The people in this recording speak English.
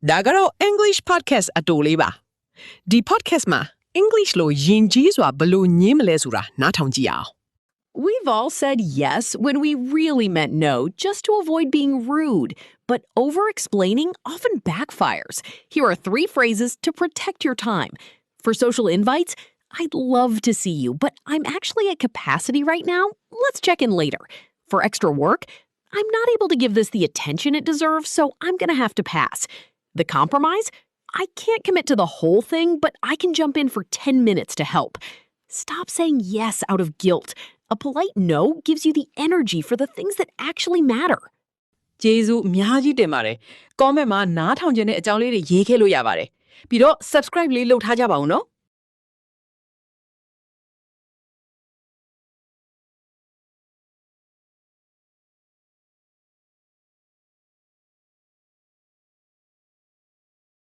ဒါကတော့ English podcast အတူလေးပါဒီ podcast မှာ English လို့ယဉ်ကျေးစွာဘယ်လိုညင်းမလဲဆိုတာနားထောင်ကြည့်အောင် We've all said yes when we really meant no, just to avoid being rude. But over-explaining often backfires. Here are 3 phrases to protect your time. For social invites, I'd love to see you, but I'm actually at capacity right now. Let's check in later. For extra work, I'm not able to give this the attention it deserves, so I'm going to have to pass. The compromise? I can't commit to the whole thing, but I can jump in for 10 minutes to help. Stop saying yes out of guilt. A polite no gives you the energy for the things that actually matter. ကျေးဇူးအများကြီးတင်ပါတယ် comment မှာနားထောင်ခြင်းတဲ့အကြောင်းလေးတွေရေးခဲ့လို့ရပါတယ်ပြီးတော့ subscribe လေးလုပ်ထားကြပါဦးနော်